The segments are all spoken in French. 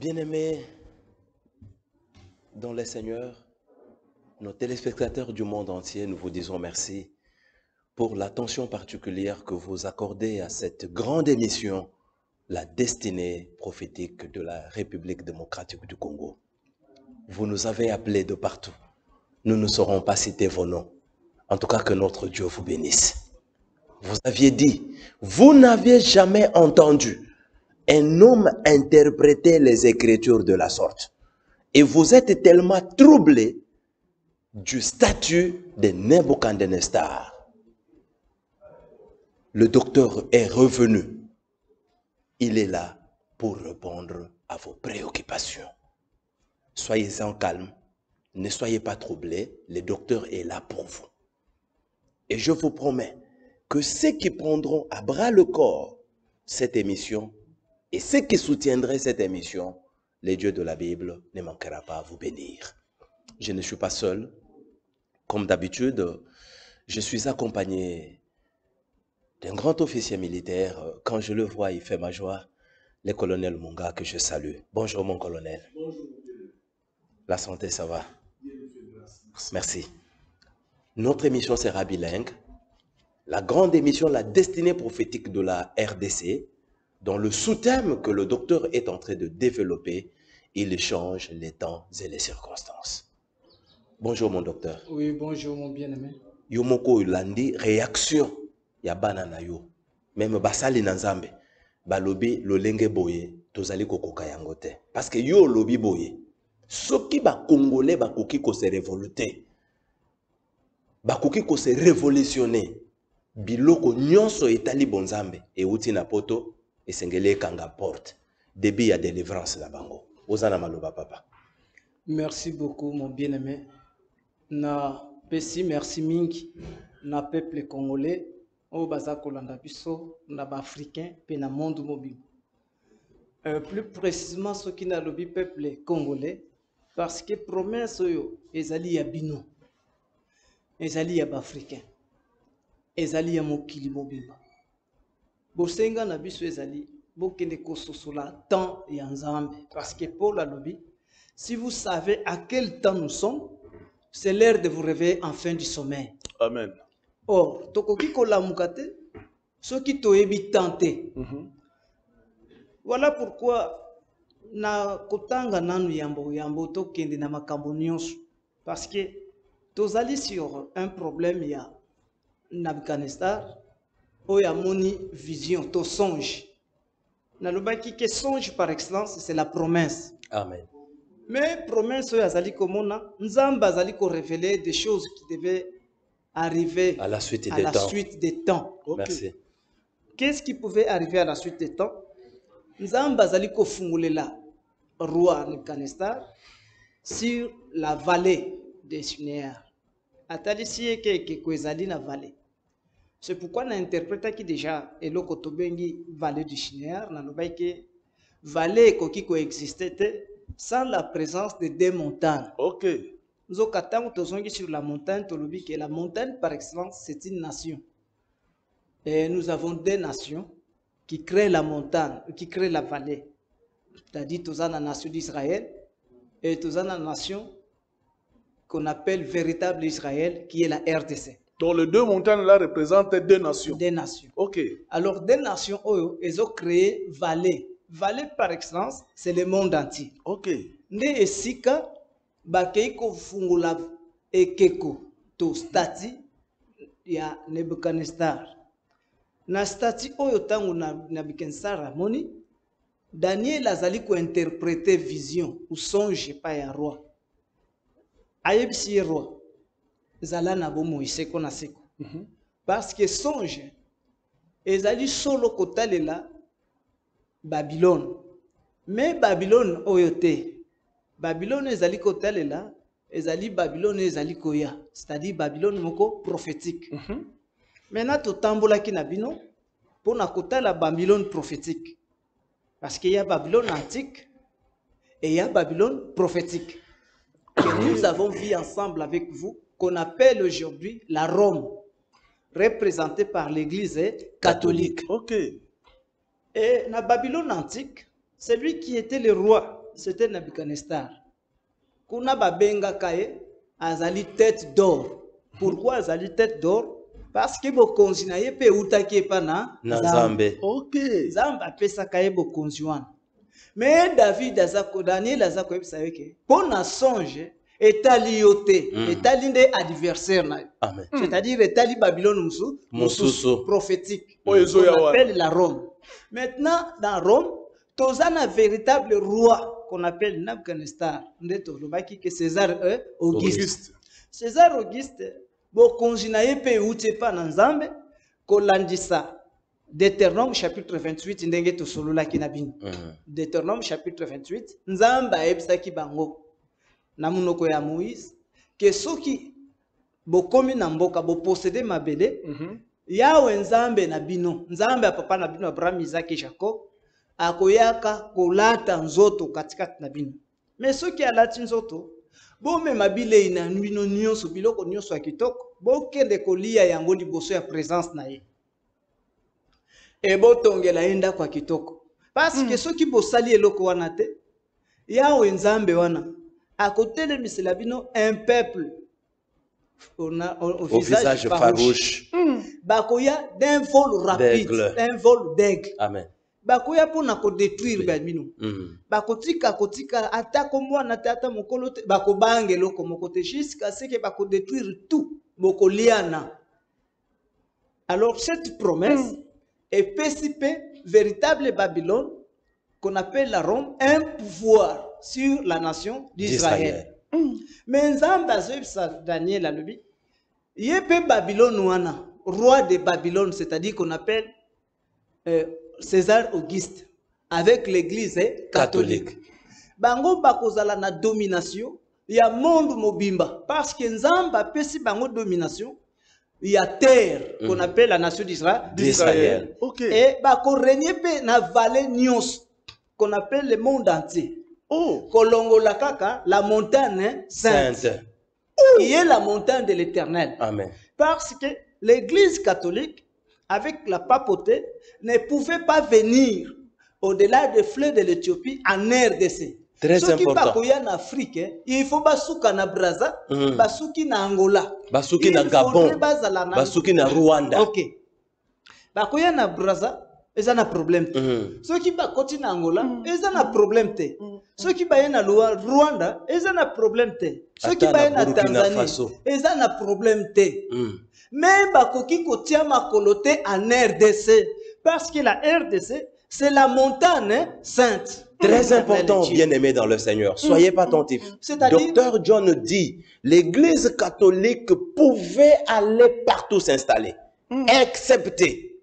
Bien-aimés dans le Seigneur, nos téléspectateurs du monde entier, nous vous disons merci pour l'attention particulière que vous accordez à cette grande émission, la destinée prophétique de la République démocratique du Congo. Vous nous avez appelés de partout. Nous ne saurons pas citer vos noms. En tout cas, que notre Dieu vous bénisse. Vous aviez dit, vous n'aviez jamais entendu un homme interpréter les Écritures de la sorte. Et vous êtes tellement troublés du statut de Nebuchadnezzar. Le docteur est revenu. Il est là pour répondre à vos préoccupations. Soyez-en calme, ne soyez pas troublés, le docteur est là pour vous. Et je vous promets que ceux qui prendront à bras le corps cette émission et ceux qui soutiendraient cette émission, les dieux de la Bible ne manquera pas à vous bénir. Je ne suis pas seul. Comme d'habitude, je suis accompagné d'un grand officier militaire. Quand je le vois, il fait ma joie. Le colonel Munga, que je salue. Bonjour mon colonel. Bonjour. La santé, ça va? Merci. Notre émission sera bilingue. La grande émission, la destinée prophétique de la RDC, dans le sous-thème que le docteur est en train de développer, il change les temps et les circonstances. Bonjour mon docteur. Oui, bonjour mon bien-aimé. Yomoko Ulandi, réaction, ya banana yo. Même basali nanzambe, balobi lolenge boye, tozali kokoka yango te. Parce que yo lobi boye, soki ba Congolais bakoki ko se révolter, bakoki ko se révolutionner, biloko nyonso etali bonzambe, e uti na poto, esengele kanga porte, début ya délivrance na bango. Ozana maloba papa. Merci beaucoup mon bien-aimé. Na pesi merci mingi na peuple congolais o baza kolanda biso na ba africain pe na monde mobile. Plus précisément ce qui na lobi peuple congolais parce que promesse oyo ezali ya bino. Ezali ya ba africain. Ezali ya mokili mobimba. Bosenga na biso ezali bokende kososola temps ya nzambe parce que Paul a lobi si vous savez à quel temps nous sommes, c'est l'heure de vous réveiller en fin du sommeil. Amen. Or, tokoki kolamuka te, soki toyebi tenté. Voilà pourquoi na kotanga nanu yambo tokende na makambo nyonso parce que tozali sur un problème ya Nebuchadnezzar oyo amoni vision to songe. Nalobaki que songe par excellence c'est la promesse. Amen. Mais promesse oyo azali komona nzambe azali ko révéler des choses qui devaient arriver à la suite des temps. Okay. Merci. Qu'est-ce qui pouvait arriver à la suite des temps? Nzambe azali ko fungulela roi Nebuchadnezzar sur la vallée des Shinéar. Atali siye ke ezali na vallée. C'est pourquoi on a interprété qui déjà eloko tobengi vallée du Shinéar na lobai ke vallée koki ko existait sans la présence de deux montagnes. Ok. Nous avons sur la montagne, que la montagne par excellence c'est une nation. Et nous avons deux nations qui créent la montagne, qui créent la vallée. C'est-à-dire tous la nation d'Israël et tous la nation qu'on appelle véritable Israël, qui est la RDC. Donc les deux montagnes-là représentent deux nations. Deux nations. Ok. Alors deux nations, elles ont créé vallée. Vallée par excellence, c'est le monde entier. Ok. Nde esika bakeiko fungula ekeko to stati ya Nebuchadnezzar. Na stati oyo tangu na Nebuchadnezzar moni Daniel azali ko interpréter vision ou songe pa ya roi. Ayebisi roi zala na bomo iseko na seko. Parce que songe ezali solo kotalela Babylone. Mais Babylone oyote. Babylone ezali kotalela, ezali Babylone ezali koya. C'est-à-dire Babylone moko prophétique. Maintenant totambola ki na bino pour na kotala Babylone prophétique. Parce qu'il y a Babylone antique et il y a Babylone prophétique. Que nous avons vu ensemble avec vous, qu'on appelle aujourd'hui la Rome, représentée par l'église catholique. Ok. Et dans Babylone antique, c'est lui qui était le roi c'était Nabucodonosor. Kuna babenga kaye azali tête d'or. Pourquoi azali tête d'or? Parce que bokonzi na ye pe utaki pa na Nzambe. Ok. Nzambe apesa kaye bokonzi wana. Mais David azako Daniel azako ebisa yeke. Pona songe etali yote, etali nde adversaire na. Amen. C'est-à-dire etali Babylone Mususu. prophétique. Oyo On appelle la Rome. Maintenant dans Rome, tozana un véritable roi qu'on appelle Nabucodonosor. Ndeto lobaki que César Auguste. César Auguste bokonzi na ye pe uti pa na Nzambe kolandisa Deutéronome chapitre 28 ndenge tosololaki na bino. Deutéronome chapitre 28 Nzambe ayebisaki bango na munoko ya Moïse que soki bokomi na mboka boposséder mabele Yawe Nzambe na bino Nzambe ya papa na bino Abraham Isaac et Jacob akoyaka kolata nzoto katikati na bino. Mais soki alati nzoto bomema bilei na bino nyonso biloko nyonso ya kitoko bokende kolia yango liboso ya présence na ye e botongela ye ndako ya kitoko parce que soki bosali eloko wana te Yawe Nzambe wana akotelemisa bino un peuple au visage farouche. Bakoya d'un vol rapide, d'un vol d'aigle. Amen. Bakoya pona ko détruire bamino. Bakotika kotika atako mwana tata mokolo te bakobange loko mokote jusqu'à ce que bako détruire tout mokoliana. Alors cette promesse est pesipé véritable Babylone qu'on appelle la Rome un pouvoir sur la nation d'Israël. Mais Nzambe azebisa Daniel alobi yepe Babylone wana roi de Babylone, c'est-à-dire qu'on appelle César Auguste avec l'église catholique. Bango bakozala na domination ya monde mobimba parce que Nzamba pesi bango domination ya terre qu'on appelle la nation d'Israël. Okay. Et bako régner pe na vallée nyos qu'on appelle le monde entier. Kolongo la kaka la montagne sainte. Qui est la montagne de l'Éternel. Amen. Parce que l'église catholique avec la papauté ne pouvait pas venir au-delà des fleuves de l'Éthiopie en RDC. Très Ceux important. qui sont en Afrique, il faut basuka na Brazza, basuki na Angola, Basuki na Gabon, basuki na Rwanda. Ok. Bakoya na Brazza, ils ont un problème. Ceux qui bakoti na Angola, ils ont un problème. Ceux qui baillent na Rwanda, ils ont un problème. Ceux qui baillent na Tanzanie, ils ont un problème. Mais bakoki kotia makolote en RDC parce que la RDC c'est la montagne sainte. Très important, bien-aimés dans le Seigneur. Soyez pas attentifs. Docteur John dit, l'église catholique pouvait aller partout s'installer, excepté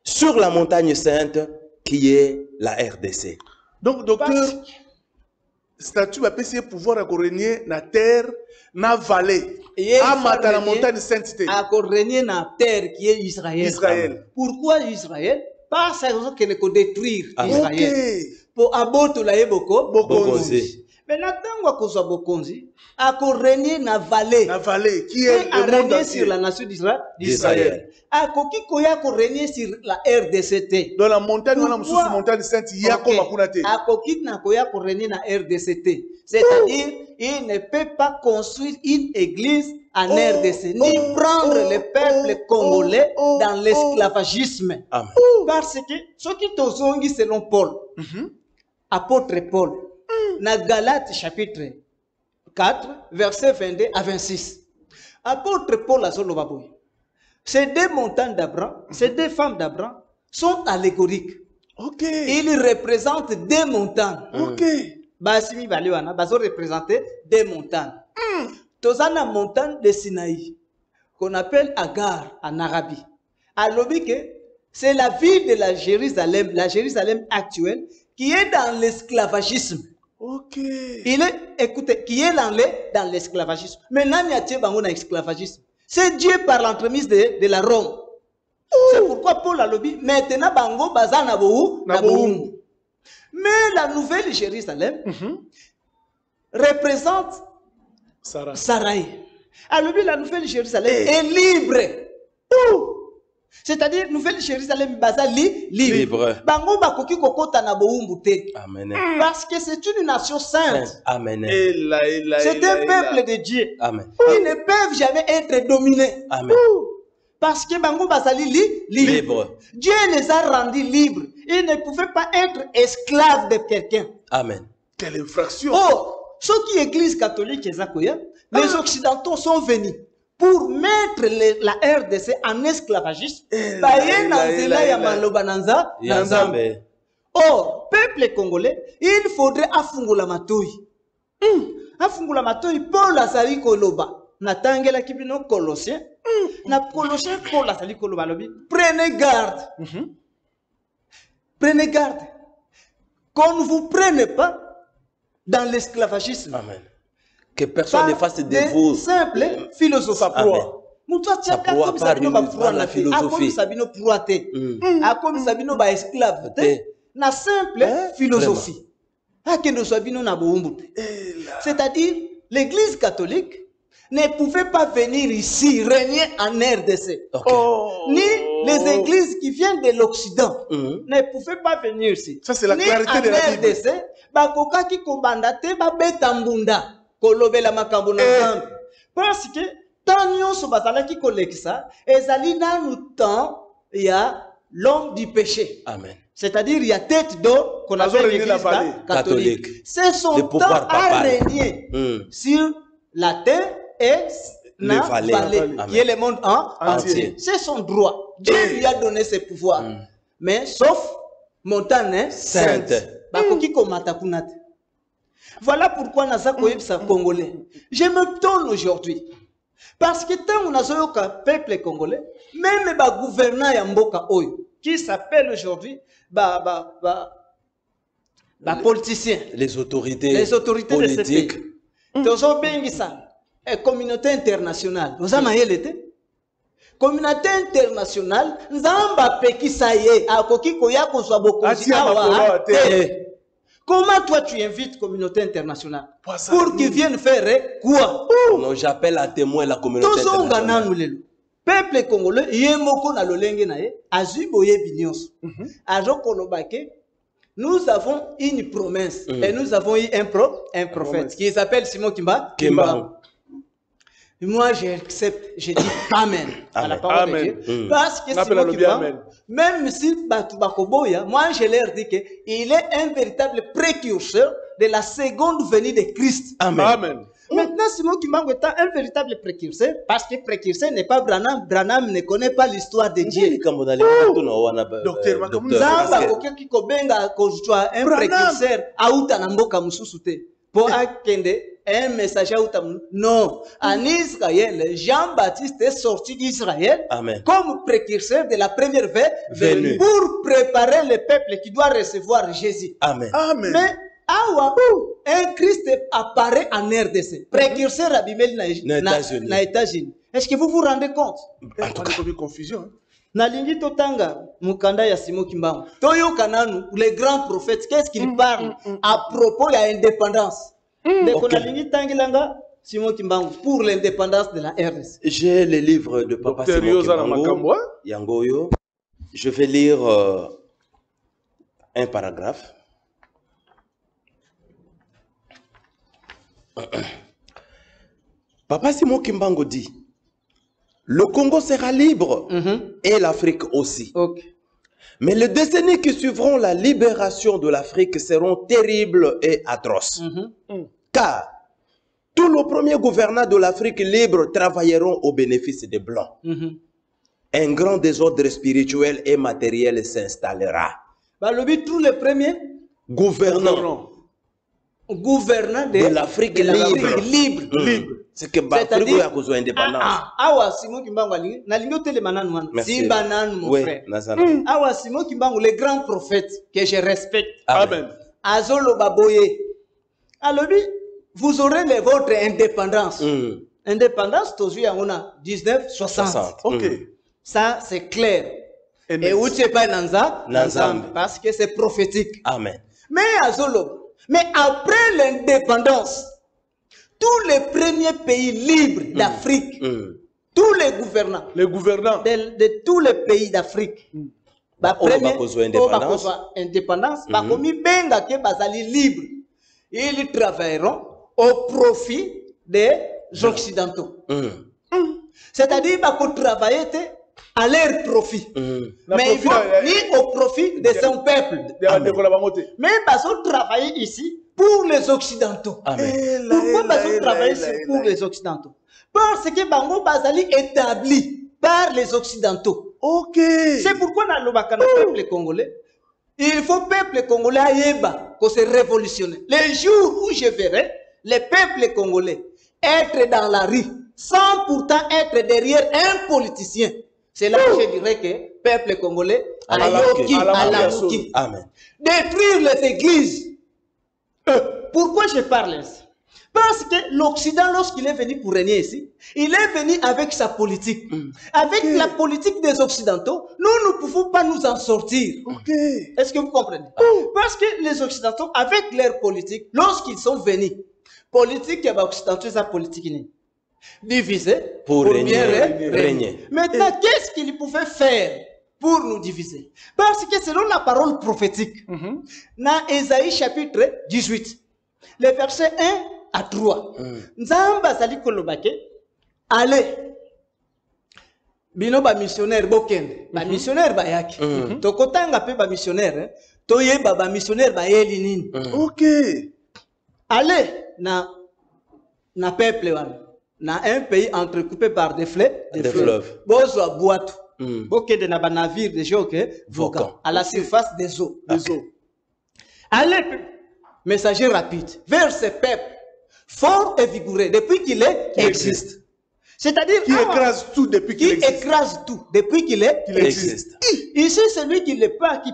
sur la montagne sainte qui est la RDC. Donc, docteur, statut va passer pouvoir à régner na terre, na vallée, à la montagne sainteté. À régner na terre qui est Israël. Pourquoi Israël? Parce que ne peut détruire Israël. Pour aboto la yeboko bokonzi. Mais natango akozwa bokonzi, à régner na vallée. Na vallée qui est le monde entier sur la nation d'Israël. À koki koya ko régner sur la RDCT. Dans la montagne, on a une montagne sainte, il y a comme akunate. À koki na koya ko régner na RDCT. C'est-à-dire, il ne peut pas construire une église en RDC, ni prendre le peuple congolais dans l'esclavagisme. Parce que ce qui tozongi selon Paul, apôtre Paul, na Galates chapitre 4, verset 22 à 26. Apôtre Paul a solo baboy. Ces deux montagnes d'Abraham, ces deux femmes d'Abraham sont allégoriques. Ils représentent deux montagnes. Basimi Baliwana, baso représenter des montagnes. Tozana montagne de Sinaï, qu'on appelle Agar en Arabie. Alobi que c'est la ville de la Jérusalem actuelle, qui est dans l'esclavagisme. Il est, écoutez, qui est dans l'esclavagisme. Maintenant, il y a dans l'esclavagisme. C'est Dieu par l'entremise de la Rome. C'est pourquoi Paul a lobby, maintenant, bango bazana bohu, na bohu. Mais la nouvelle Jérusalem représente Sarai. Alors, la nouvelle Jérusalem est libre. C'est-à-dire, Nouvelle Jérusalem, baza libre. Libre. Bango bakoki kokota na boumbu te. Amen. Parce que c'est une nation sainte. Amen. C'est un peuple de Dieu. Amen. Ils ne peuvent jamais être dominés. Amen. Parce que Bango Basali libre. Dieu les a rendus libres. Ils ne pouvaient pas être esclaves de quelqu'un. Amen. Quelle infraction. Oh, ceux qui église catholique, les Occidentaux sont venus pour mettre la RDC en esclavagisme. Or, peuple congolais, il faudrait afungula matoi. Afungula matoi, Paul Azali Koloba. Natangela kibino Colossiens. Na Colossiens, Paul Azali Koloba lobi. Prenez garde. Prenez garde. Qu'on ne vous prenne pas dans l'esclavagisme. Amen. Que personne ne fasse de vous simple philosophie. Ça proie par la philosophie. Na simple philosophie. C'est-à-dire, l'église catholique ne pouvait pas venir ici régner en RDC. Ni les églises qui viennent de l'Occident ne pouvaient pas venir ici. Ça, c'est la clarité de la Bible. RDC, bakoka ki kobandate ba betambunda kolobela makambo na Nzambe. Parce que tant nyonso bazala ki kolekisa ezali nanu temps il y a l'homme du péché. Amen. C'est-à-dire il y a tête d'or qu'on appelle l'église catholique. C'est son temps à régner sur la terre et la vallée, qui est le monde entier. C'est son droit. Dieu lui a donné ses pouvoirs. Mais sauf montagne sainte. Voilà pourquoi Nasa Koyebsa Congolais. Je me donne aujourd'hui. Parce que tant on a un peuple congolais, même les gouvernants Yamboka Oyo, qui s'appelle aujourd'hui politiciens, les autorités de politiques. ce pays. Et communauté internationale. Nous avons communauté internationale, nous avons peki saye, a koki koya kozwa bokonzi awa. Comment toi tu invites communauté internationale pour qu'ils viennent faire quoi? Non, j'appelle à témoin la communauté internationale. Peuple congolais, yemoko na lolenge na ye, azuboye binyos. Ajo kolobake, nous avons une promesse et nous avons eu un prophète qui s'appelle Simon Kimba. Moi, j'accepte, je dis Amen à la parole de Dieu. Parce que Simon Kimba, même si Batubakoboya, moi je leur dis qu'il est un véritable précurseur de la seconde venue de Christ. Amen. Maintenant, Simon Kimba est un véritable précurseur, parce que précurseur n'est pas Branham. Branham ne connaît pas l'histoire de Dieu. Docteur, un précurseur, Aouta Namboka Mususute. Pour akende un messager non, en Israël, Jean-Baptiste est sorti d'Israël comme précurseur de la première venue pour préparer le peuple qui doit recevoir Jésus. Amen. Mais un Christ apparaît en RDC, précurseur à Bimel na États-Unis. Est-ce que vous vous rendez compte? En tout cas, il y a confusion. Nalingi totanga mukanda ya Simon Kimbangu. Toyo kananu, les grands prophètes, qu'est-ce qu'ils parlent à propos de l'indépendance? Nalingi tangilanga Simon Kimbangu pour l'indépendance de la RDC. J'ai le livre de Papa Simon Kimbangu, Yangoyo. Je vais lire un paragraphe. Papa Simon Kimbangu dit: le Congo sera libre et l'Afrique aussi. Mais les décennies qui suivront la libération de l'Afrique seront terribles et atroces. Car tous les premiers gouvernants de l'Afrique libre travailleront au bénéfice des Blancs. Un grand désordre spirituel et matériel s'installera. Tous les premiers gouvernants de l'Afrique libre. C'est que l'Afrique a besoin d'indépendance. Awa Simon Kimbangu, si banane mon frère. Awa Simon Kimbangu, le grand prophète que je respecte. Amen. Azolo Baboye. Alors vous aurez votre indépendance. Indépendance, on a 1960. Ça c'est clair. Et où tu es pas Nanzam, parce que c'est prophétique. Amen. Mais Azolo, mais après l'indépendance, tous les premiers pays libres d'Afrique tous les gouvernants de tous les pays d'Afrique. Indépendance, libre. Ils travailleront au profit des Occidentaux. C'est-à-dire qu'ils travailler à leur profit. Mais ni au profit de son peuple. Mais ils vont travailler ici pour les Occidentaux. Pourquoi ils vont travailler ici pour les Occidentaux? Parce que Bango Bazali est établi par les Occidentaux. C'est pourquoi dans le peuple congolais, il faut peuple congolais aïeba qu'on se révolutionne. Les jours où je verrai les peuples congolais être dans la rue sans pourtant être derrière un politicien, c'est là que je dirais que peuple congolais a Amen. Détruire les églises. Pourquoi je parle ainsi? Parce que l'Occident, lorsqu'il est venu pour régner ici, il est venu avec sa politique. Avec la politique des Occidentaux, nous ne pouvons pas nous en sortir. Est-ce que vous comprenez? Parce que les Occidentaux, avec leur politique, lorsqu'ils sont venus, politique et Occidentaux, c'est la politique diviser pour bien régner. Maintenant, qu'est-ce qu'ils pouvaient faire pour nous diviser? Parce que selon la parole prophétique, dans Ésaïe chapitre 18, les versets 1 à 3, Nzamba Sali Kolobake, allez, bino ba missionnaire bokende, ba missionnaire ba yaki, tokotanga pe ba missionnaire, toye ba missionnaire ba yeli nini. Allez, na peuple wana, na un pays entrecoupé par des fleuves. Bozo boato, bokende na ba navire de géo que volcan, à la surface des eaux. Allez, messager rapide, vers ces peuples, fort et vigoureux, depuis qu'il existe. C'est-à-dire qui écrase tout depuis qu'il existe. Écrase tout depuis qu'il existe. Ici, celui qui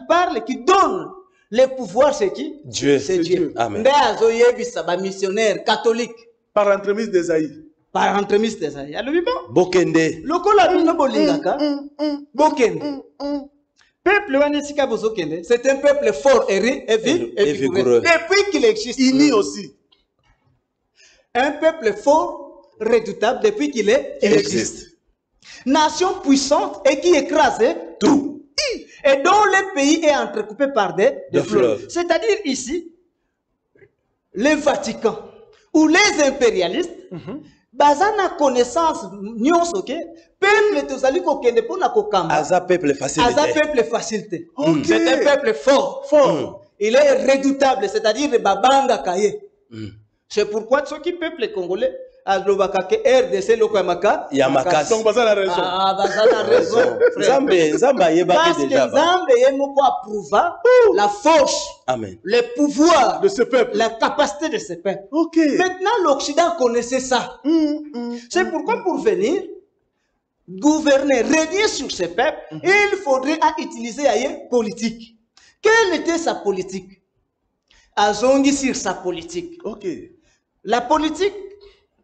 parle, qui donne le pouvoir, c'est qui? Dieu. C'est Dieu. Amen. Missionnaire catholique. Par l'entremise d'Esaïe. Par l'entremise d'Esaïe. Alors, Bokende. Lokola bino bolingaka. Bokende. Peuple c'est un peuple fort et vigoureux. Depuis qu'il existe. Uni aussi. Un peuple fort, redoutable, depuis qu'il existe. Nation puissante et qui écrase tout. Et dont le pays est entrecoupé par des fleuves. C'est-à-dire ici, le Vatican ou les impérialistes, bazana connaissance nyonso ke peuple tozali kokende pona kokamba aza peuple facilité. C'est un peuple fort. Il est redoutable, c'est-à-dire babanga kaye. C'est pourquoi ceux qui peuple congolais alobaka ke RDC loko Yamaka. Donc bazana raison. Bazana raison. Zamba yebaki déjà. Parce que Zamba yemoko approuva la force, Amen, le pouvoir de ce peuple, la capacité de ce peuple. Ok. Maintenant l'Occident connaissait ça. C'est pourquoi pour venir gouverner, régner sur ce peuple, il faudrait utiliser ailleurs politique. Quelle était sa politique? Azongi sur sa politique. Ok. La politique,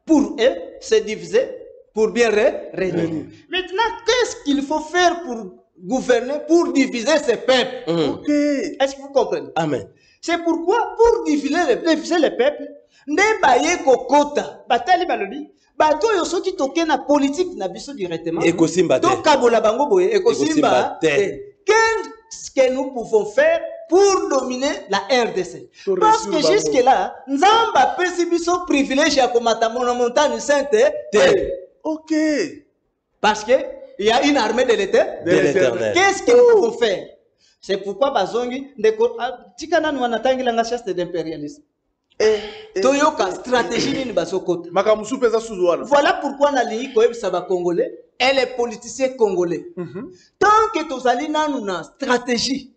pour eux, c'est diviser pour bien régner. Maintenant, qu'est-ce qu'il faut faire pour gouverner, pour diviser ces peuples? Est-ce que vous comprenez? Amen. C'est pourquoi, pour diviser les peuples, ne baye kokota, batali balobi, bato yoso ki toke na politique na biso directement. Ekosimba te. To kabola bango boye, ekosimba te. Qu'est-ce que nous pouvons faire pour dominer la RDC? Parce que jusque-là, Nzamba pesi biso privilège ya komata mona montagne sainte. Ok. Parce que il y a une armée de l'Éternel. Qu'est-ce que nous pouvons faire? C'est pourquoi bazongi ndeko tikana nwana tangi la chasse d'impérialisme. Toyoka stratégie ni basokota. Makamusu pesa suzuana. Voilà pourquoi nali ko ebisa ba congolais et les politiciens congolais. Tant que tozali nanu na stratégie,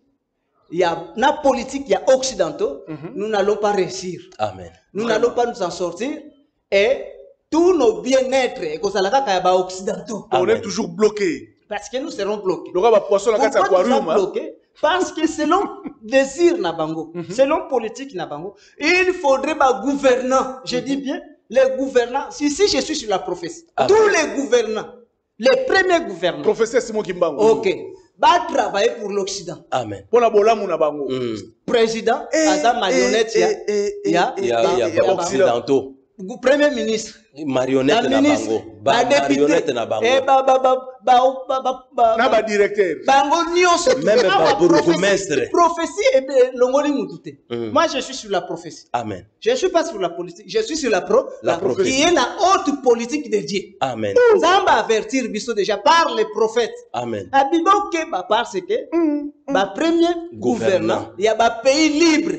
il y a na politique, il y a occidentaux, nous n'allons pas réussir. Amen. Nous n'allons pas nous en sortir et tous nos bien-être et que ça la occidentaux. On est toujours bloqué. Parce que nous serons bloqués. Pourquoi nous sommes bloqués? Parce que selon désir Nabango, selon politique Nabango, il faudrait un gouvernant. Je dis bien, les gouvernants. Si je suis sur la prophétie, tous les gouvernants, les premiers gouvernants. Professeur Simon Kimbango. Ok. Va travailler pour l'Occident. Amen. Pour la bola Nabango. Président, Aza marionnette, il y a occidentaux. Premier ministre, marionnette na bango. Marionnette na bango. Na ba directeur. Même ba bourgmestre. Prophétie et longoli mutute. Moi je suis sur la prophétie. Amen. Je suis pas sur la politique, je suis sur la prophétie qui est la haute politique de Dieu. Amen. Zamba avertir biso déjà par les prophètes. Amen. Abiboke ba parce que ba premier gouvernant, il y a ba pays libre.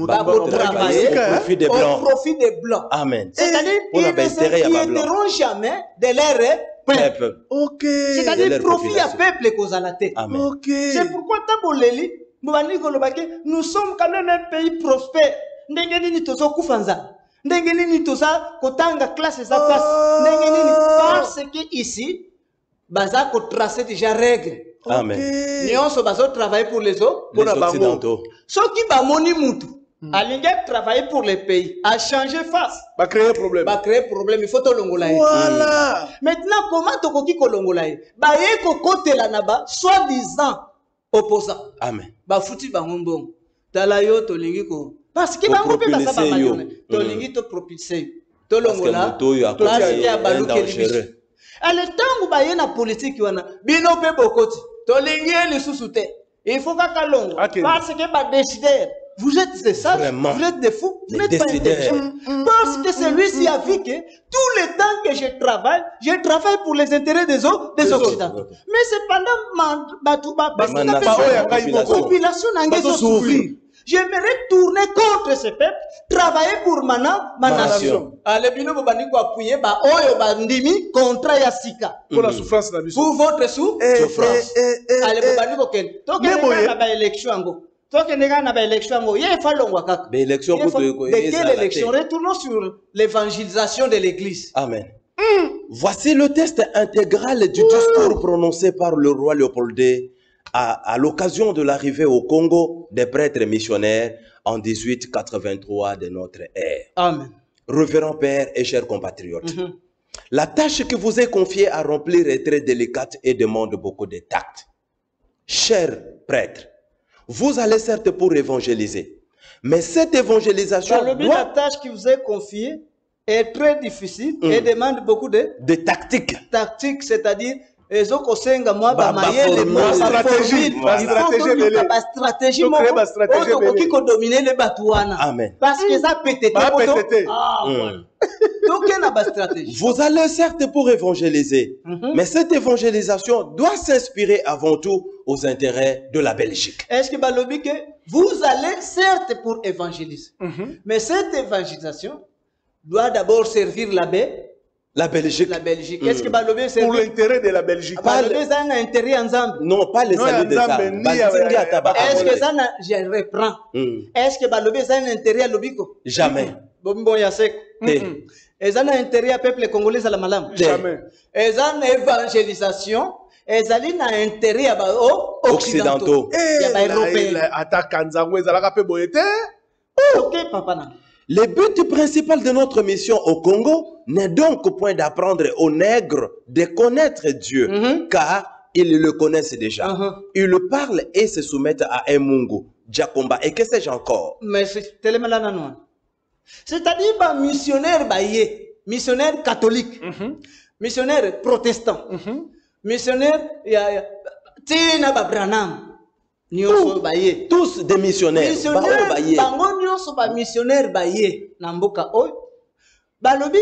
Ba travailler au profit des blancs. Amen. C'est-à-dire ils ne n'aideront jamais de leur peuple. Ok. C'est-à-dire profit à peuple cause à la tête. Amen. Ok. C'est pourquoi Taboleli, nous sommes quand même un pays prospère. Ndenge nini tozo kufanza. Ndenge nini toza kotanga classe za passe. Ndenge nini parce que ici baza ko tracer déjà règles. Amen. Nyonso bazo travailler pour les autres, pour les occidentaux. Ceux qui ba moni mutu. Alinga travailler pour les pays, à changer face. Va créer problème. Va créer problème, il faut to longola. Voilà. Maintenant comment to koki ko longola? Ba ye ko kote la naba soi-disant opposant. Amen. Ba futi ba ngombong. Tala yo to lingi ko. Parce que ba ngombe ba sa ba mayone. To lingi to propulser. To longola. To ya baluke. Ale tangu ba ye na politique wana bino pe bokoti. To lingi le sous-souté. Il faut ka longo. Parce que ba décider. Vous êtes des sages, vous êtes des fous, vous n'êtes pas intelligents. Parce que celui-ci a vu que tout le temps que je travaille pour les intérêts des Occidentaux. Mais cependant, la population n'a pas souffrir. J'aimerais tourner contre ce peuple, travailler pour ma nation. Allez, bino bobani ko appuyer ba oyo bandimi contre ya sika. Pour la souffrance na biso. Pour votre souffrance. Allez, bobani ko ken. To ke ba élection ngo. De quelle élection? Retournons sur l'évangélisation de l'Église. Amen. Voici le texte intégral du discours prononcé par le roi Léopold II à l'occasion de l'arrivée au Congo des prêtres missionnaires en 1883 de notre ère. Amen. Révérend Père et chers compatriotes, la tâche que vous est confiée à remplir est très délicate et demande beaucoup de tact. Chers prêtres, vous allez certes pour évangéliser, mais cette évangélisation la tâche qui vous est confiée est très difficile et demande beaucoup de tactiques. Tactiques, c'est-à-dire stratégie, Amen. Parce que ça peut Vous allez certes pour évangéliser, mais cette évangélisation doit s'inspirer avant tout aux intérêts de la Belgique. Est-ce que vous allez certes pour évangéliser, mais cette évangélisation doit d'abord servir la Belgique. Est-ce que Balobé c'est pour l'intérêt de la Belgique? Non, pas les saluts de ça. Est-ce que ça je reprends? Est-ce que Balobé ça un intérêt à l'obiko? Jamais. Bon yasek. Est-ce un intérêt à peuple congolais à la malam? Jamais. Est-ce une évangélisation? Est-ce un intérêt à occidentaux? OK papa. Le but principal de notre mission au Congo n'est donc point d'apprendre aux nègres de connaître Dieu, car ils le connaissent déjà. Ils le parlent et se soumettent à un Mungu, Djakomba, et que sais-je encore. Mais c'est-à-dire missionnaire catholique, missionnaire protestant, missionnaire Tina Babranam. Tous des missionnaires. Missionnaire baye namboka oy balobi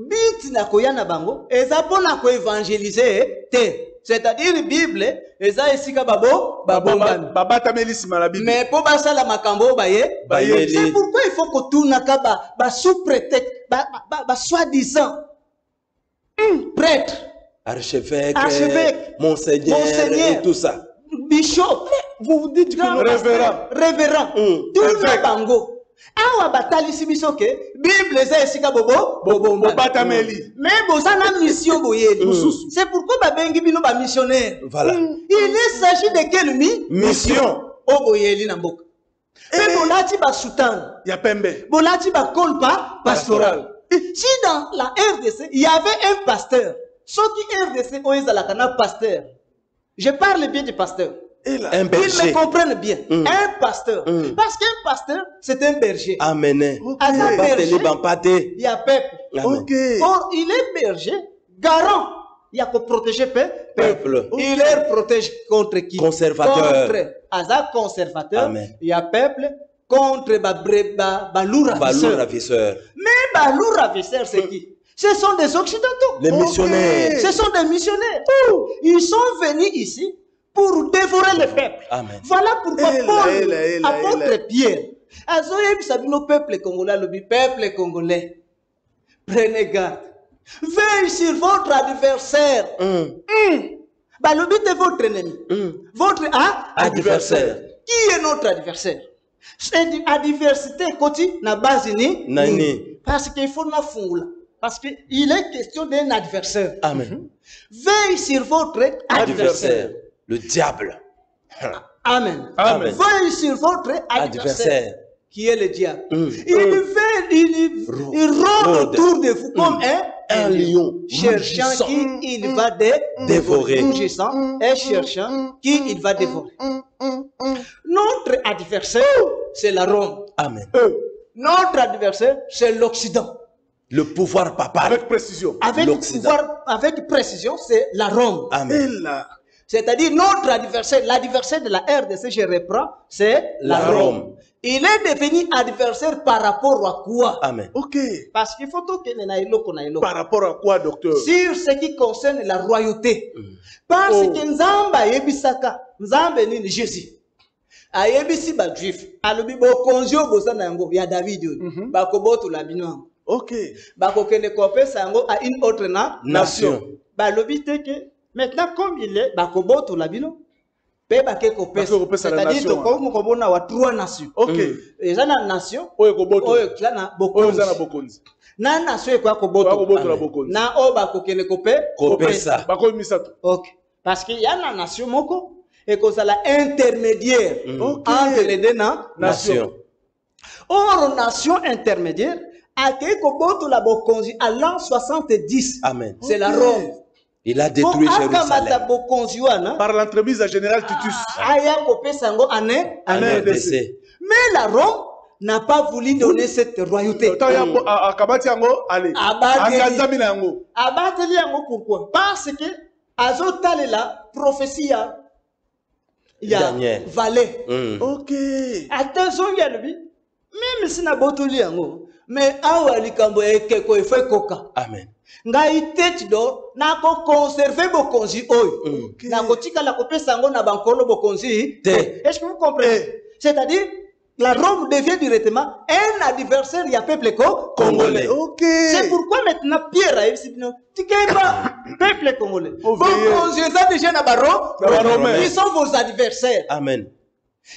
bit na koyana bango eza pona ko évangéliser te, c'est-à-dire Bible eza esika babata melisima la Bible mais po basala makambo baye. C'est pourquoi il faut que tourna ka ba sous prétexte ba soi-disant prêtre, archevêque, monseigneur et tout ça. Bishop, vous vous dites que révérend, tout le bango. Awa batali sibiso ke Bible za esika bobo batameli. Mais bozana mission boyeli. C'est pourquoi ba bengi bino ba missionnaire. Voilà. Il s'agit de quelle mission? O boyeli na mboka. Mais bolati ba soutan. Ya pembe. Bolati ba kolpa pastoral. Si dans la RDC, il y avait un pasteur. Ce qui RDC oeza la kana pasteur. Je parle bien du pasteur. Un berger. Ils me comprennent bien. Un pasteur. Parce qu'un pasteur, c'est un berger. Amen. À un berger, il y a peuple. Amen. Ok. Or, il est berger, garant. Il y a qu'à protéger peuple. Il les protège contre qui? Conservateur. Contre Azak conservateur. Amen. Il y a peuple contre Balou ravisseur. Mais Balou ravisseur, c'est qui? Ce sont des occidentaux. Les missionnaires. Ce sont des missionnaires. Ils sont venus ici pour dévorer le peuple. Amen. Voilà pourquoi Paul, apôtre Pierre, Azoyem Sabino, peuple congolais, le peuple congolais, prenez garde. Veillez sur votre adversaire. Bah, le but est votre ennemi. Votre adversaire. Qui est notre adversaire? C'est l'adversité côté na base ni. Parce qu'il faut na foula. Parce qu'il est question d'un adversaire. Amen. Veillez sur votre adversaire. Le diable. Amen. Amen. Veillez sur votre adversaire. Qui est le diable. Il rôde autour de vous comme un lion. Cherchant qui il va dévorer. Rugissant et cherchant qui il va dévorer. Notre adversaire, c'est la Rome. Amen. Notre adversaire, c'est l'Occident. Le pouvoir papal. Avec précision. Avec pouvoir, avec précision, c'est la Rome. Amen. C'est-à-dire notre adversaire, l'adversaire de la RDC, je reprends, c'est la Rome. Il est devenu adversaire par rapport à quoi? Amen. Ok. Parce qu'il faut que Par rapport à quoi, docteur? sur ce qui concerne la royauté. Parce que Nzamba yebisaka, Nzamba ni Jésus. Ayebisi ba juif. Alobi bo konzio bosana yango ya David yo. Ba koboto la bino. Ok. Ba kokene kopesa yango à une autre Nation. Ba lobi te que maintenant comme il est ba koboto la bino. C'est-à-dire que comme on a trois nations. Ok. Et ça na nation. Oye koboto. Oye kla na bokonzi. Na nation kwa koboto. Na o ba kokene kopesa. Bako misato. Ok. Parce qu'il y a une nation moko et que ça la intermédiaire entre les deux nations. Or nation intermédiaire a que koboto la bokonzi à l'an 70. Amen. C'est la Rome. Il a détruit Jérusalem. Par l'entremise à Général Titus. Mais la Rome n'a pas voulu donner cette royauté. Pourquoi? Parce que Azotale la prophétie il y a Valais. Ok. Attention, même si na botoli yango, mais awa likambo ekeko efai koka. Amen. Ngai tete do na ko conserver bokonzi oyo. Na ko tika la kopesa ngo na bankolo bokonzi. Est-ce que vous comprenez? C'est-à-dire la Rome devient directement un adversaire du peuple congolais. Ok. C'est pourquoi maintenant Pierre a dit tikeba peuple congolais. Bokonzi ça déjà na baro. Ils sont vos adversaires. Amen.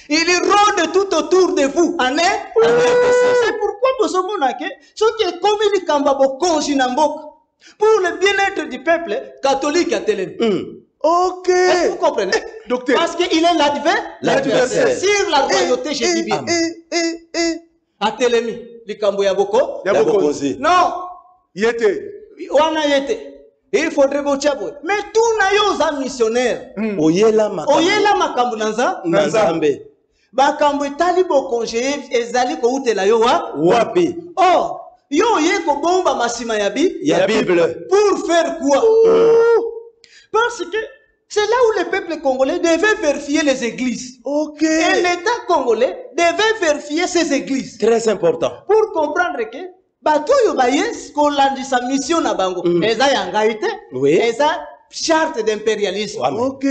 Il rôde tout autour de vous. C'est pourquoi vous savez que ce qui est comme il kamba bokonzi na mboka. Pour le bien-être du peuple catholique à Télém. Ok. Est-ce que vous comprenez? Docteur. Parce qu'il est l'adversaire. Sur la royauté, je dis bien. À Télémi. Likambo Yaboko. Yabokozi. Non. Yete. Wana yete. Il faudrait bochabo. Mais tout na yo missionnaire. Oyela makambu nanza. Nanzambe. Bakambu etali bokonje ezali ko utela yo wapi. Oh. Yo yeko bomba masima ya Bible. Pour faire quoi? Parce que c'est là où le peuple congolais devait vérifier les églises. Ok. Et l'État congolais devait vérifier ces églises. Très important. Pour comprendre que bato yo bayes kolandi sa mission na bango. Eza yangaite. Oui. Eza charte d'impérialisme. Ok.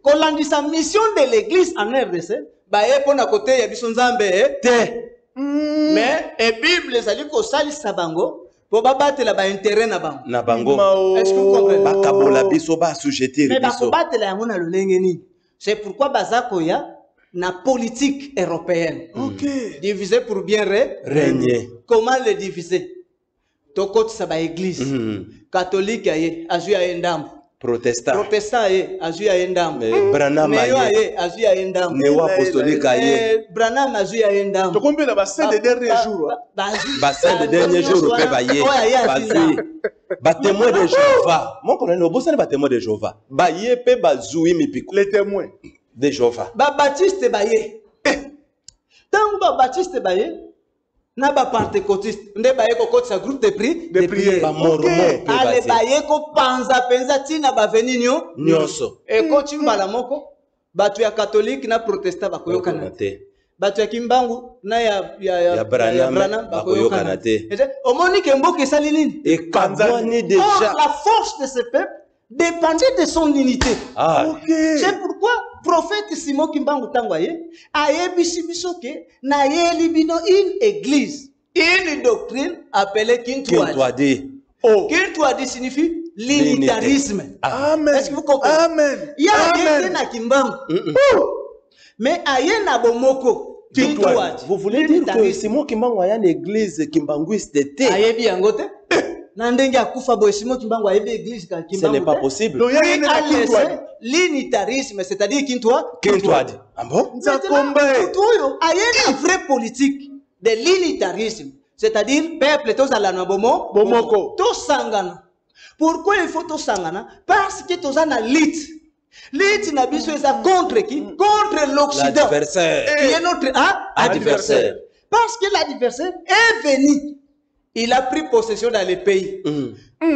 Kolandi sa mission de l'église en RDC. Baye pona côté ya biso nzambe te. Mais la Bible ezali ko salisa bango po babatela ba intérêt na bango. Na bango. Est-ce que vous comprenez? Bakabola biso ba assujettir biso. Mais bakobatela yango na lolenge nini? C'est pourquoi bazako ya na politique européenne. Ok. Diviser pour bien régner. Comment le diviser? Tokotisa ba église. Catholique aye azu ya endambo. Protestant aye azu ya endambo. Branham aye azu ya endambo. Néo apostolique aye. Branham azu ya endambo. To combien na bassin des derniers jours? Bassin des derniers jours pe baye. Bazui. Ba témoin de Jéhovah. Mon colonel Obosane ba témoin de Jéhovah. Baye pe bazui mipiko. Les témoins de Jéhovah. Ba Baptiste baye. Tant ba Baptiste baye na ba pentecôtiste nde ba yeko kotisa groupe de prière Ba mormon. ale ba yeko panza penza tina ba veni Nyonso. e koti mbala moko batu ya catholique na protestant bakoyokana te batu ya kimbangu na ya Branham bakoyokana te omoni ke mboka esali nini Et Kabwani déjà. la force de ce peuple dépendait de son unité. C'est pourquoi prophète Simon Kimbangu Tangwaye a yebisi biso ke na yeli bino une église, une doctrine appelée Kintwadi. Kintwadi signifie l'unitarisme. Amen. Est-ce que vous comprenez? Amen. Il y a yé na Kimbangu. Mais aye na bomoko Kintwadi. Vous voulez dire que Simon Kimbangu a une église kimbanguiste était? Ayebi yangote? Ce n'est pas possible. L'unitarisme, c'est-à-dire Kintwadi. Ah bon? Il y a une vraie politique de l'unitarisme, c'est-à-dire peuple tous à la Bomoko, tous sangana. Pourquoi il faut tous sangana? Parce que tous en a lutte. Lutte n'a pas contre qui? Contre l'Occident. L'adversaire. Qui est notre adversaire. Parce que l'adversaire est venu. Il a pris possession dans les pays.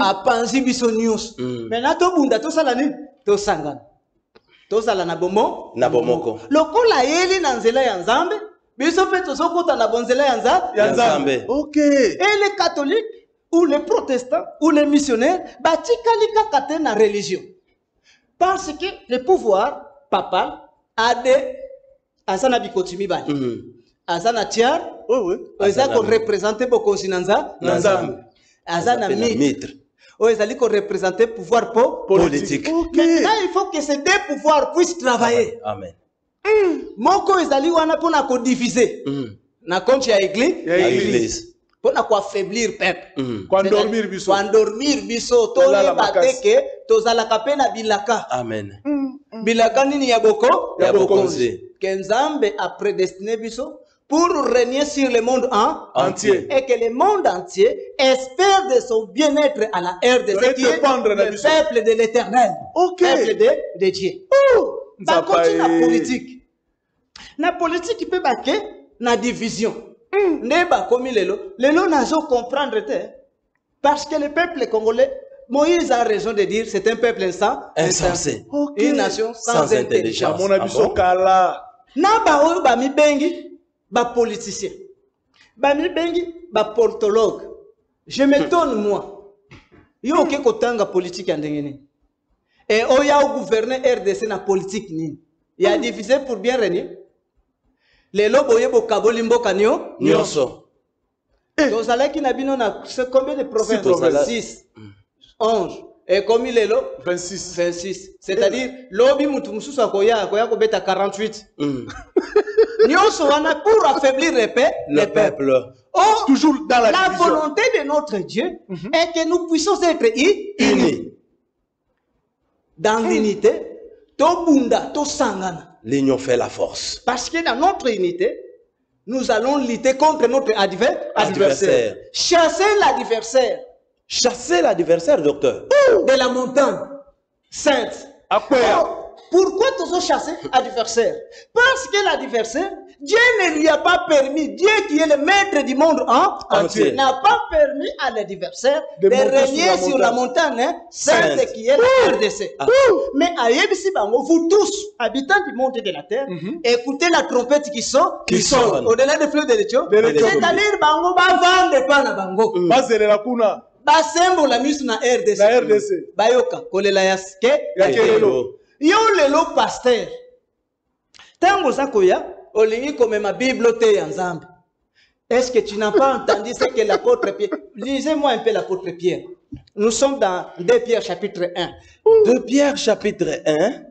A Panzi Bissonius. Maintenant, tout le monde a salani, tout sangan. Tout salana bomo. Nabomoko. Lokola yeli nanzela yanzambe. Biso pe to sokota na bonzela yanzambe. Ok. Et les catholiques, ou les protestants, ou les missionnaires, batikalika kate na religion. Parce que le pouvoir papal a des asana bikotimi bali. Asana tiar. Oza ko représenter beaucoup sinanza Nzambe. Azana mitre. Oza ko représenter pouvoir politique. Maintenant il faut que ces deux pouvoirs puissent travailler. Amen. Moko ezali wana pona ko diviser. Na compte ya église. Pona ko affaiblir peuple. Kwa dormir biso. Kwa dormir biso to le bateke to zala kapena bilaka. Amen. Bilaka nini ya boko? Ya bokonzi. Kenzambe a prédestiné biso pour régner sur le monde entier. Et que le monde entier espère de son bien-être à la RDC qui est le peuple de l'éternel. Peuple de Dieu. Ça continue la politique. La politique qui peut battre la division. Neba comme lelo nazo comprendre parce que le peuple congolais, Moïse a raison de dire c'est un peuple insensé. Une nation sans intelligence. Mon avis sokala. Naba oyo ba mi bengi ba politicien. Ba mi bengi ba politologue. Je m'étonne moi. Yo ke kotanga politique andengeni. Et oya au gouverner RDC na politique ni. Il a divisé pour bien régner. Les lobes yebo kaboli mboka nyonso. Donc ça là qui n'a bino na c'est combien de provinces? 6, 11. Et comme il est là 26. C'est-à-dire lobi mutu mususu akoya ko beta 48. Nyonso wana pour affaiblir le peuple. Oh, toujours dans la division. Volonté de notre Dieu est que nous puissions être unis. Dans l'unité, to bunda, to sangana. L'union fait la force. Parce que dans notre unité, nous allons lutter contre notre adversaire. Chasser l'adversaire. Chasser l'adversaire, docteur. De la montagne sainte. Pourquoi tous ont chassé l'adversaire? Parce que l'adversaire, Dieu ne lui a pas permis, Dieu qui est le maître du monde entier, n'a pas permis à l'adversaire de régner sur la montagne sainte qui est la RDC. Mais à Yebisi Bango, vous tous, habitants du monde et de la terre, écoutez la trompette qui sonne au-delà des fleuves de l'Éthiopie. C'est-à-dire Bango, Bavande Pana Bango. Basembo la mise na RDC. Bayoka, kolela yaske, yakelelo. Yo lelo pasteur. Tango sakoya, olingi comme ma Bible te yanzambe. Est-ce que tu n'as pas entendu ce que l'apôtre Pierre... Lisez-moi un peu l'apôtre Pierre. Nous sommes dans 2 Pierre chapitre 1. 2 Pierre chapitre 1.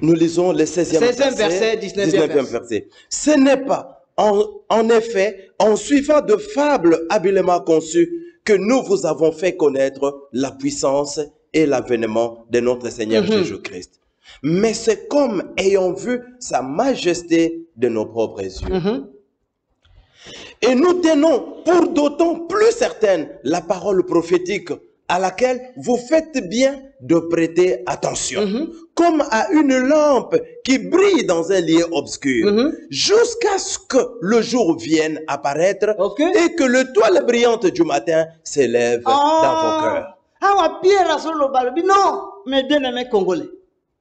Nous lisons le 16e verset, 19e verset. Ce n'est pas, en effet, en suivant de fables habilement conçues, que nous vous avons fait connaître la puissance et l'avènement de notre Seigneur Jésus-Christ. Mais c'est comme ayant vu sa majesté de nos propres yeux. Et nous tenons pour d'autant plus certaine la parole prophétique à laquelle vous faites bien de prêter attention, comme à une lampe qui brille dans un lieu obscur, jusqu'à ce que le jour vienne apparaître et que l'étoile brillante du matin s'élève dans vos cœurs. Ah, Pierre a solo balobi, non, mes bien-aimés congolais,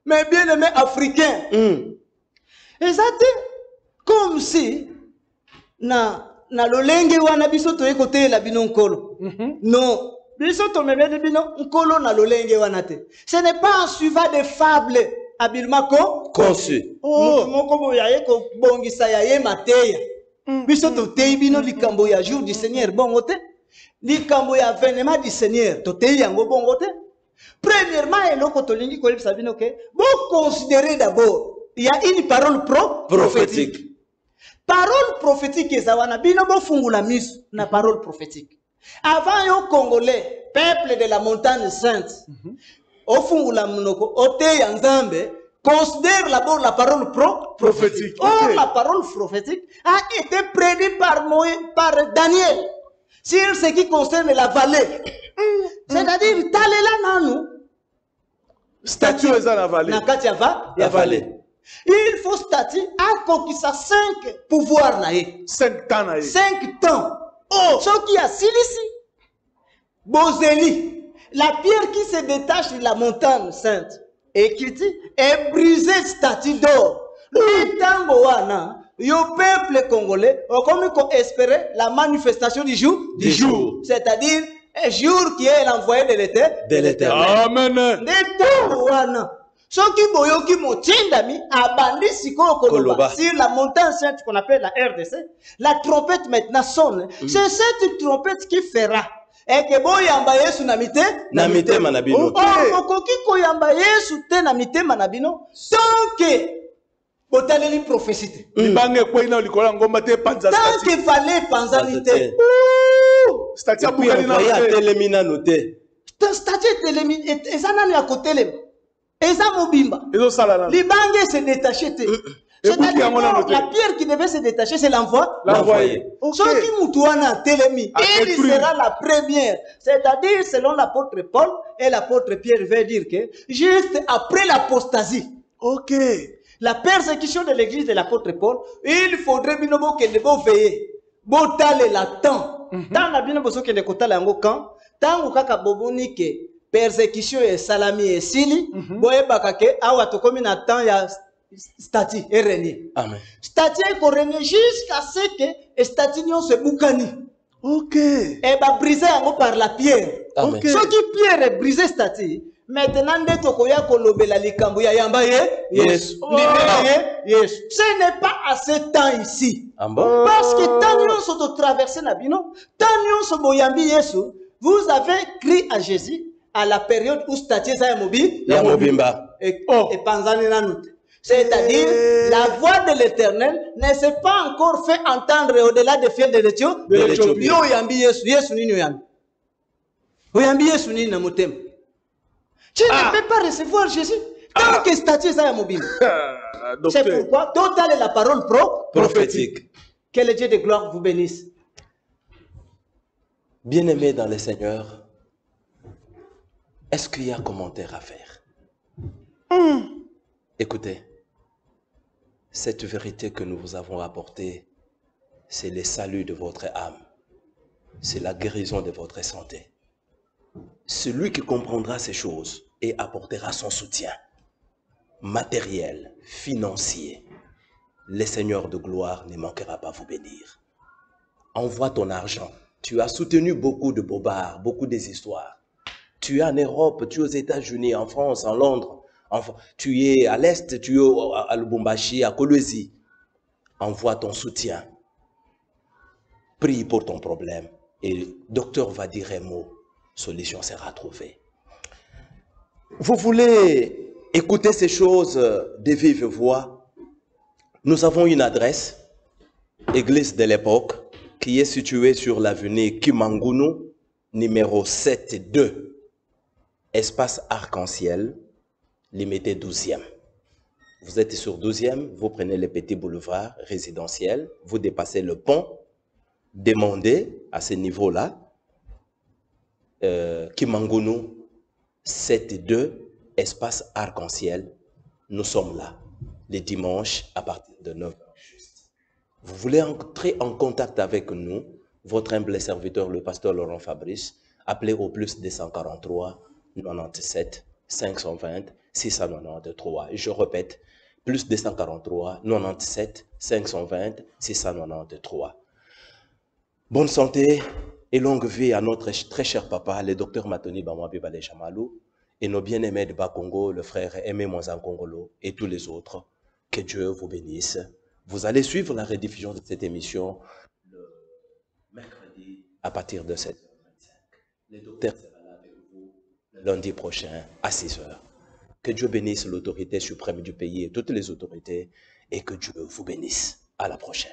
mes bien-aimés africains. Et ça, comme si, na lolenge wana biso toye kote la bino nkolo. Non. Biso to mebede bino nkolo na lolenge wana te. Ce n'est pas en suivant des fables habilement conçues. Oh, moko boya ye ko bongisa ya ye mateya. Biso to tei bino likambo ya jour du Seigneur bongo te. Likambo ya avènement du Seigneur to tei yango bongo te. Premièrement, eloko to lingi ko lebisa bino ke bo considérer d'abord, il y a une parole prophétique. Parole prophétique ezawana bino bo fungula miso na parole prophétique. Avant yo Congolais, peuple de la montagne sainte, au fungula munoko, ote yanzambe, considère d'abord la parole prophétique. Or, la parole prophétique a été prédite par Daniel sur ce qui concerne la vallée. C'est-à-dire, talela nanu, statue eza la vallée. Nakati ya vallée. Il faut statue à conquisser 5 pouvoirs nae. 5 temps nae. 5 temps. Oh, ce qui a silisi, Bozeli, la pierre qui se détache de la montagne sainte, et qui est brisée statue d'or. Le tango wana, yo peuple congolais, comme qu'on espérait la manifestation du jour. C'est-à-dire, un jour qui est l'envoyé de l'Éternel. Amen. Le tango wana. Ce qui boyoki motindami abandi siko koloba sur la montagne sainte qu'on appelle la RDC, la trompette maintenant sonne. C'est cette trompette qui fera et que boyamba Yesu namite manabino. Oh, koki koyamba Yesu te namite manabino. Tant que botaleli prophétie. Libange kwina likola ngomba te panza statue. Tant que fallait panzanité. Statue bukali na telemina noté. Statue telemina et ça n'a à côté les. Et ça mobimba. Les bangues se détachaient. C'est-à-dire la pierre qui devait se détacher, c'est l'envoyé. Ceux qui moutouana telemi, il sera la première. C'est-à-dire, selon l'apôtre Paul et l'apôtre Pierre veut dire que juste après l'apostasie, la persécution de l'église de l'apôtre Paul, il faudrait bien que nous veiller. Botale la temps. Tant la bien besoin que les kotale yango quand, tant ou kaka boboni que persécution et salami et sili, boye bakake awa to komi na temps ya statue et régner. Amen. Statue ko régner jusqu'à ce que statue nyon se bukani. Et ba briser yango par la pierre. Amen. Ce qui pierre est brisé statue. Maintenant nde to koya ko lobela likambo ya yamba yes. Yes. Ce n'est pas à ce temps ici. Parce que tant nyon so to traverser na bino, tant nyon so boyambi Yesu, vous avez crié à Jésus à la période où statue sa mobimba et panzani nanoute. C'est-à-dire, la voix de l'Éternel ne s'est pas encore fait entendre au-delà des fiels de l'Éthiopie. Yo yambi Yesu nini yambi. Oyambi Yesu nini na motem. Tu ne peux pas recevoir Jésus tant que statue sa mobimba. C'est pourquoi total est la parole prophétique. Que le Dieu de gloire vous bénisse. Bien-aimés dans le Seigneur, est-ce qu'il y a un commentaire à faire? Écoutez, cette vérité que nous vous avons apportée, c'est le salut de votre âme. C'est la guérison de votre santé. Celui qui comprendra ces choses et apportera son soutien matériel, financier, le Seigneur de gloire ne manquera pas vous bénir. Envoie ton argent. Tu as soutenu beaucoup de bobards, beaucoup des histoires. Tu es en Europe, tu es aux États-Unis, en France, en Londres. Tu es à l'Est, tu es à Lubumbashi, à Kolwezi. Envoie ton soutien. Prie pour ton problème. Et le docteur va dire un mot. Solution sera trouvée. Vous voulez écouter ces choses de vive voix? Nous avons une adresse, Église de l'époque, qui est située sur l'avenue Kimangunu, numéro 7-2, espace arc-en-ciel, limité 12e. Vous êtes sur 12e, vous prenez le petit boulevard résidentiel, vous dépassez le pont, demandez à ce niveau-là, Kimangunu, 7-2, espace arc-en-ciel. Nous sommes là, les dimanches à partir de 9h. Vous voulez entrer en contact avec nous, votre humble serviteur, le pasteur Laurent Fabrice, appelez au plus 243 97 520 693. Je répète, plus 243 97 520 693. Bonne santé et longue vie à notre très cher papa, le docteur Matoni Bamwabi Bale Chamalou, et nos bien-aimés de Bas-Congo, le frère Aimé Mwanzan Congolo et tous les autres. Que Dieu vous bénisse. Vous allez suivre la rediffusion de cette émission le mercredi à partir de 7h25. Le docteur sera là avec vous le lundi prochain à 6h. Que Dieu bénisse l'autorité suprême du pays et toutes les autorités, et que Dieu vous bénisse. À la prochaine.